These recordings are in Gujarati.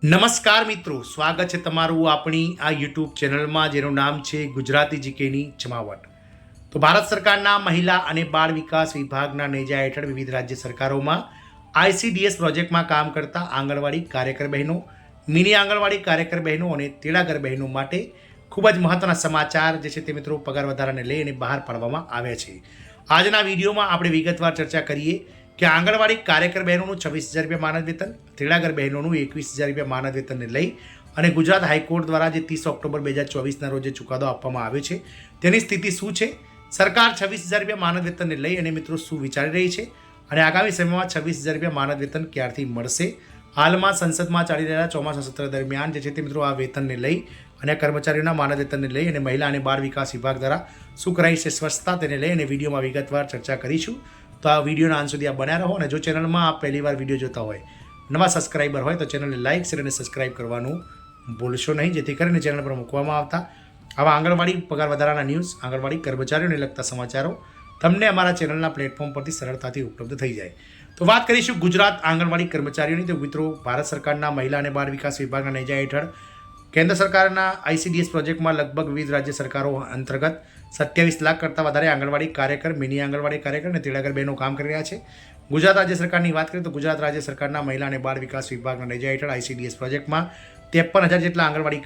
નમસ્કાર મિત્રો, સ્વાગત છે તમારું આપણી આ યુટ્યુબ ચેનલમાં જેનું નામ છે ગુજરાતી જીકેની જમાવટ। તો ભારત સરકારના મહિલા અને બાળ વિકાસ વિભાગના નેજા હેઠળ વિવિધ રાજ્ય સરકારોમાં આઈસીડીએસ પ્રોજેક્ટમાં કામ કરતા આંગણવાડી કાર્યકર બહેનો, મિની આંગણવાડી કાર્યકર બહેનો અને તેડાગર બહેનો માટે ખૂબ જ મહત્વના સમાચાર જે છે તે મિત્રો પગાર વધારાને લઈને બહાર પાડવામાં આવ્યા છે। આજના વિડીયોમાં આપણે વિગતવાર ચર્ચા કરીએ કે આંગણવાડી કાર્યકર બહેનોનું 26,000 રૂપિયા માનદ વેતન, તેડાગર બહેનોનું 21,000 રૂપિયા માનદ વેતનને લઈ અને ગુજરાત હાઈકોર્ટ દ્વારા જે 30 ઓક્ટોબર 2024ના રોજ ચુકાદો આપવામાં આવ્યો છે તેની સ્થિતિ શું છે, સરકાર 26,000 રૂપિયા માનદ વેતનને લઈ અને મિત્રો શું વિચારી રહી છે અને આગામી સમયમાં 26,000 રૂપિયા માનદ વેતન ક્યારથી મળશે। હાલમાં સંસદમાં ચાલી રહેલા ચોમાસા સત્ર દરમિયાન જે છે તે મિત્રો આ વેતનને લઈ અને કર્મચારીઓના માનદ વેતનને લઈ અને મહિલા અને બાળ વિકાસ વિભાગ દ્વારા શું કરાઈ છે સ્વચ્છતા તેને લઈ અને વિડીયોમાં વિગતવાર ચર્ચા કરીશું। તો આ વિડીયોના અંત સુધી આપ બન્યા રહો અને જો ચેનલમાં આપ પહેલીવાર વિડીયો જોતા હોય, નવા સબસ્ક્રાઈબર હોય તો ચેનલને લાઇક, શેર અને સબસ્ક્રાઈબ કરવાનું ભૂલશો નહીં, જેથી કરીને ચેનલ પર મૂકવામાં આવતા આવા આંગણવાડી પગાર વધારાના ન્યૂઝ, આંગણવાડી કર્મચારીઓને લગતા સમાચારો તમને અમારા ચેનલના પ્લેટફોર્મ પરથી સરળતાથી ઉપલબ્ધ થઈ જાય। તો વાત કરીશું ગુજરાત આંગણવાડી કર્મચારીઓની। તો મિત્રો, ભારત સરકારના મહિલા અને બાળ વિકાસ વિભાગના નેજા હેઠળ કેન્દ્ર સરકારના આઈસીડીએસ પ્રોજેક્ટમાં લગભગ વિવિધ રાજ્ય સરકારો અંતર્ગત 27 લાખ કરતાં વધારે આંગણવાડી કાર્યકર, મિની આંગણવાડી કાર્યકર અને તેડાગર બહેનો કામ કરી રહ્યા છે। ગુજરાત રાજ્ય સરકારની વાત કરીએ તો ગુજરાત રાજ્ય સરકારના મહિલા અને બાળ વિકાસ વિભાગના નેજા હેઠળ આઈસીડીએસ પ્રોજેક્ટમાં 53,000 જેટલા આંગણવાડી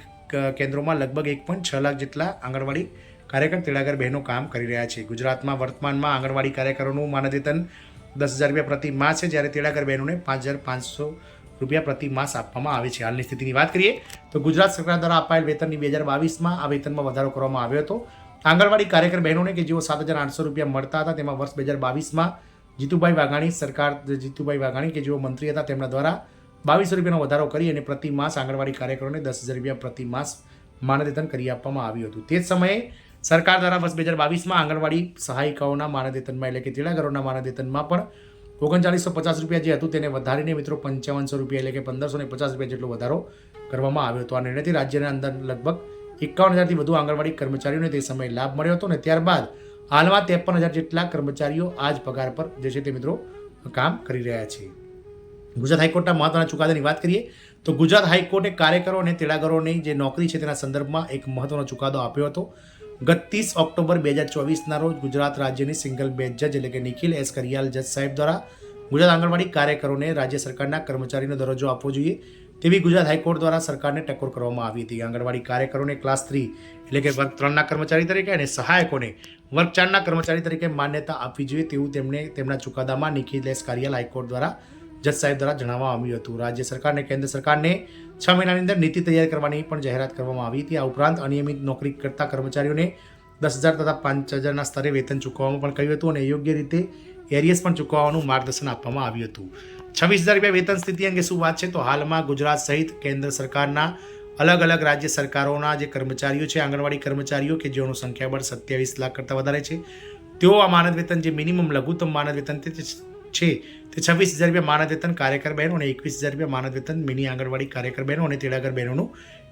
કેન્દ્રોમાં લગભગ 1.6 લાખ જેટલા આંગણવાડી કાર્યકર, તેડાગર બહેનો કામ કરી રહ્યા છે। ગુજરાતમાં વર્તમાનમાં આંગણવાડી કાર્યકરોનું માનદ વેતન 10,000 રૂપિયા પ્રતિ માસ છે, જ્યારે તેડાગર બહેનોને 5,500 રૂપિયા પ્રતિ માસ આપવામાં આવે છે। હાલની સ્થિતિની વાત કરીએ તો ગુજરાત સરકાર દ્વારા અપાયેલ વેતનની 2022માં આ વેતનમાં વધારો કરવામાં આવ્યો હતો। આંગણવાડી કાર્યકર બહેનોને કે જેઓ 7,800 રૂપિયા મળતા હતા તેમાં વર્ષ 2022માં જીતુભાઈ વાઘાણી કે જેઓ મંત્રી હતા તેમના દ્વારા 2,200 રૂપિયાનો વધારો કરી અને પ્રતિ માસ આંગણવાડી કાર્યકરોને 10,000 રૂપિયા પ્રતિ માસ માનદ વેતન કરી આપવામાં આવ્યું હતું। તે જ સમયે સરકાર દ્વારા વર્ષ 2022માં આંગણવાડી સહાયિકાઓના માનદ વેતનમાં એટલે કે તેડાગરોના માનદ વેતનમાં પણ 3950 રૂપિયા જે હતું તેને વધારીને મિત્રો 5500 રૂપિયા એટલે કે 1,550 રૂપિયા જેટલો વધારો કરવામાં આવ્યો હતો। આ નિર્ણયથી રાજ્યના અંદર લગભગ 51,000થી વધુ આંગણવાડી કર્મચારીઓને તે સમયે લાભ મળ્યો હતો અને ત્યારબાદ હાલમાં 53,000 જેટલા કર્મચારીઓ આ જ પગાર પર જે છે તે મિત્રો કામ કરી રહ્યા છે। ગુજરાત હાઈકોર્ટના મહત્વના ચુકાદાની વાત કરીએ તો ગુજરાત હાઈકોર્ટે કાર્યકરો અને તેડાગરોની જે નોકરી છે તેના સંદર્ભમાં એક મહત્વનો ચુકાદો આપ્યો હતો। ગત 30 ઓક્ટોબર 2024ના રોજ ગુજરાત રાજ્યની સિંગલ બેન્ચ જજ એટલે કે નિખિલ એસ કરિયાલ જજ સાહેબ દ્વારા ગુજરાત આંગણવાડી કાર્યકરોને રાજ્ય સરકારના કર્મચારીનો દરજ્જો આપવો જોઈએ તેવી ગુજરાત હાઈકોર્ટ દ્વારા સરકારને ટકોર કરવામાં આવી હતી। આંગણવાડી કાર્યકરોને ક્લાસ 3 એટલે કે વર્ગ 3ના કર્મચારી તરીકે અને સહાયકોને વર્ગ 4ના કર્મચારી તરીકે માન્યતા આપવી જોઈએ તેવું તેમના ચુકાદામાં નિખિલ એસ કરિયાલ હાઈકોર્ટ દ્વારા જજ સાહેબ દ્વારા જણાવવામાં આવ્યું હતું। રાજ્ય સરકારને કેન્દ્ર સરકારને 6 મહિનાની અંદર નીતિ તૈયાર કરવાની પણ જાહેરાત કરવામાં આવી હતી। આ ઉપરાંત અનિયમિત નોકરી કરતા કર્મચારીઓને 10,000 તથા 5,000ના સ્તરે વેતન ચૂકવવામાં પણ કહ્યું હતું અને યોગ્ય રીતે એરિયસ પણ ચૂકવવાનું માર્ગદર્શન આપવામાં આવ્યું હતું। 26,000 રૂપિયા વેતન સ્થિતિ અંગે શું વાત છે તો હાલમાં ગુજરાત સહિત કેન્દ્ર સરકારના અલગ અલગ રાજ્ય સરકારોના જે કર્મચારીઓ છે, આંગણવાડી કર્મચારીઓ કે જેઓનું સંખ્યાબળ 27 લાખ કરતાં વધારે છે, તેઓ આ માનદ વેતન જે મિનિમમ લઘુત્તમ માનદ વેતન છે તે 26,000 રૂપિયા માનદ વેતન કાર્યકર બહેનો અને 21,000 રૂપિયા માનદ વેતન મિની આંગણવાડી કાર્યકર બહેનો અને તેડાગર બહેનોનું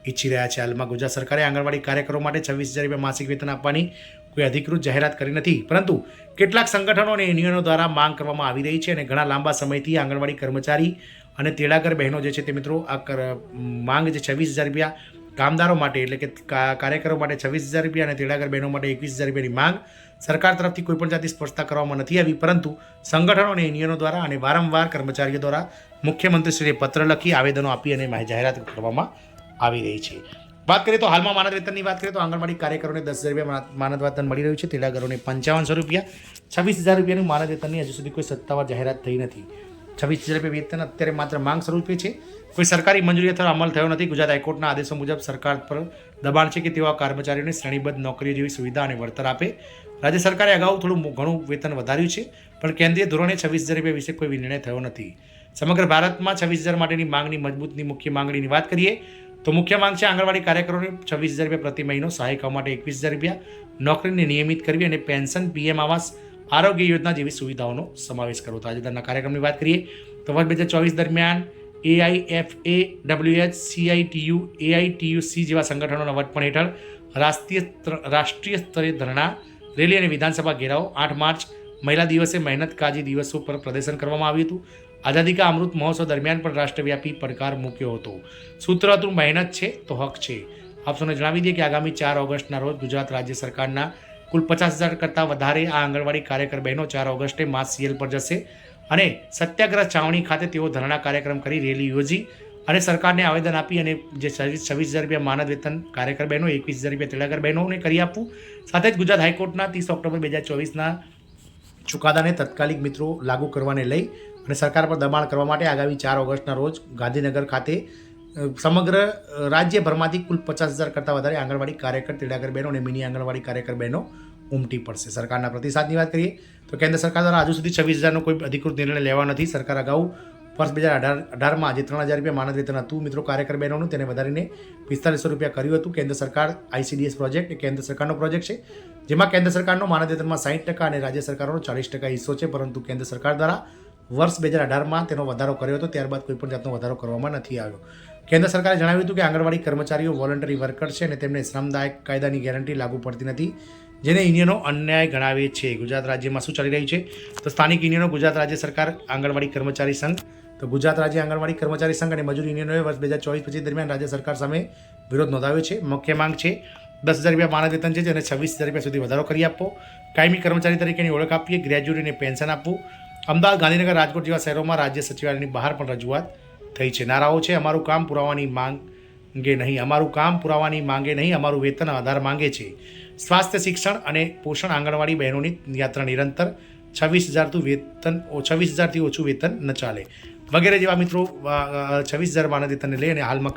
ઈચ્છી રહ્યા છે। હાલમાં ગુજરાત સરકારે આંગણવાડી કાર્યકરો માટે 26,000 રૂપિયા માસિક વેતન આપવાની કોઈ અધિકૃત જાહેરાત કરી નથી, પરંતુ કેટલાક સંગઠનો અને યુનિયનો દ્વારા માંગ કરવામાં આવી રહી છે અને ઘણા લાંબા સમયથી આંગણવાડી કર્મચારી અને તેડાગર બહેનો જે છે તે મિત્રો આ માંગ જે 26,000 રૂપિયા કામદારો માટે એટલે કે કાર્યકરો માટે 26,000 રૂપિયા અને તેડાગર બહેનો માટે 21,000 રૂપિયાની માંગ સરકાર તરફથી કોઈપણ જાતની સ્પષ્ટતા કરવામાં નથી આવી, પરંતુ સંગઠનો અને યુનિયનો દ્વારા અને વારંવાર કર્મચારીઓ દ્વારા મુખ્યમંત્રીશ્રીએ પત્ર લખી આવેદનો આપી અને જાહેરાત કરવામાં આવી રહી છે। વાત કરીએ તો હાલમાં માનદ વેતનની વાત કરીએ તો આંગણવાડી કાર્યકરોને 10,000 રૂપિયા માનદ વેતન મળી રહ્યું છે, તેડાગરોને 5,500 રૂપિયા, 26,000 રૂપિયાનું માનદ વેતનની હજુ સુધી કોઈ સત્તાવાર જાહેરાત થઈ નથી। 26,000 રૂપિયા વેતન અત્યારે માત્ર માંગ સ્વરૂપે છે, કોઈ સરકારી મંજૂરી અથવા અમલ થયો નથી। ગુજરાત હાઈકોર્ટના આદેશો મુજબ સરકાર પર દબાણ છે કે તેઓ કાર્યચારીઓને શ્રેણીબદ્ધ નોકરીઓ જેવી સુવિધા અને વળતર આપે। રાજ્ય સરકારે અગાઉ થોડું ઘણું વેતન વધાર્યું છે, પણ કેન્દ્રીય ધોરણે 26,000 રૂપિયા વિશે કોઈ નિર્ણય થયો નથી। સમગ્ર ભારતમાં 26,000 માટેની માંગની મજબૂતની મુખ્ય માંગણીની વાત કરીએ તો મુખ્ય માંગ છે આંગણવાડી કાર્યકરોને 26,000 રૂપિયા પ્રતિ મહિનો, સહાયિકાઓ માટે 21,000 રૂપિયા, નોકરીને નિયમિત કરવી અને પેન્શન, પીએમ આવાસ, આરોગ્ય યોજના જેવી સુવિધાઓનો સમાવેશ કરવો। તાજેતરના કાર્યક્રમની વાત કરીએ તો વર્ષ 2024 દરમિયાન AIFAWH, CITU, AITUC જેવા સંગઠનોના વડપણ હેઠળ રાષ્ટ્રીય સ્તરે ધરણા, રેલી અને વિધાનસભા ઘેરાવો 8 માર્ચ મહિલા દિવસે મહેનત કાજી દિવસો પર પ્રદર્શન કરવામાં આવ્યું હતું। આઝાદી કા અમૃત મહોત્સવ દરમિયાન પણ રાષ્ટ્રવ્યાપી પડકાર મૂક્યો હતો. સૂત્ર હતું મહેનત છે તો હક છે. આપ સૌને જણાવી દઈએ કે આગામી 4 ઓગસ્ટના રોજ ગુજરાત રાજ્ય સરકારના કુલ 50,000 કરતાં વધારે આ આંગણવાડી કાર્યકર બહેનો 4 ઓગસ્ટે માસ સીએલ પર જશે અને સત્યાગ્રહ છાવણી ખાતે તેઓ ધરણા કાર્યક્રમ કરી રેલી યોજી અને સરકારને આવેદન આપી અને જે 26,000 રૂપિયા માનદ વેતન કાર્યકર બહેનો, 21,000 રૂપિયા તેડાગર બહેનોને કરી આપવું. સાથે જ ગુજરાત હાઈકોર્ટના 30 ઓક્ટોબર 2024ના ચુકાદાને તત્કાલિક મિત્રો લાગુ કરવાને લઈ અને સરકાર પર દબાણ કરવા માટે આગામી 4 ઓગસ્ટના રોજ ગાંધીનગર ખાતે સમગ્ર રાજ્યભરમાંથી કુલ 50,000 કરતાં વધારે આંગણવાડી કાર્યકર, તેડાગર બહેનો અને મિની આંગણવાડી કાર્યકર બહેનો ઉમટી પડશે. સરકારના પ્રતિસાદની વાત કરીએ તો કેન્દ્ર સરકાર દ્વારા હજુ સુધી 26,000નો કોઈ અધિકૃત નિર્ણય લેવા નથી. સરકાર અગાઉ વર્ષ 2018માં જે 3,000 રૂપિયા માનદ વેતન હતું મિત્રો કાર્યકર બહેનોનું, તેને વધારીને 4500 રૂપિયા કર્યું હતું. કેન્દ્ર સરકાર ICDS પ્રોજેક્ટ એ કેન્દ્ર સરકારનો પ્રોજેક્ટ છે, જેમાં કેન્દ્ર સરકારનો માનદ વેતનમાં 60% અને રાજ્ય સરકારોનો 40% હિસ્સો છે. પરંતુ કેન્દ્ર સરકાર દ્વારા વર્ષ 2018માં તેનો વધારો કર્યો હતો, ત્યારબાદ કોઈપણ જાતનો વધારો કરવામાં નથી આવ્યો. કેન્દ્ર સરકારે જણાવ્યું હતું કે આંગણવાડી કર્મચારીઓ વોલન્ટરી વર્કર છે અને તેમને શ્રમદાયક કાયદાની ગેરંટી લાગુ પડતી નથી, જેને યુનિયનો અન્યાય ગણાવે છે. ગુજરાત રાજ્યમાં શું ચાલી રહ્યું છે તો સ્થાનિક યુનિયનો, ગુજરાત રાજ્ય સરકાર આંગણવાડી કર્મચારી સંઘ, તો ગુજરાત રાજ્ય આંગણવાડી કર્મચારી સંઘ અને મજૂર યુનિયનોએ વર્ષ 2024-25 દરમિયાન રાજ્ય સરકાર સામે વિરોધ નોંધાવ્યો છે. મુખ્ય માંગ છે 10,000 રૂપિયા માનદ વેતન છે, જેને 26,000 રૂપિયા સુધી વધારો કરી આપવો, કાયમી કર્મચારી તરીકેની ઓળખ આપીએ, ગ્રેજ્યુટીને પેન્શન આપવું. અમદાવાદ, ગાંધીનગર, રાજકોટ જેવા શહેરોમાં રાજ્ય સચિવાલયની બહાર પણ રજૂઆત થઈ છે. નારાઓ છે અમારું કામ પુરાવાની માંગે નહીં, અમારું કામ પુરાવાની માંગે નહીં, અમારું વેતન આધાર માંગે છે. સ્વાસ્થ્ય, શિક્ષણ અને પોષણ, આંગણવાડી બહેનોની યાત્રા નિરંતર. 26,000થી ઓછું વેતન ન ચાલે વગેરે જેવા મિત્રો 26,000 માનદ વેતનને લઈ અને હાલમાં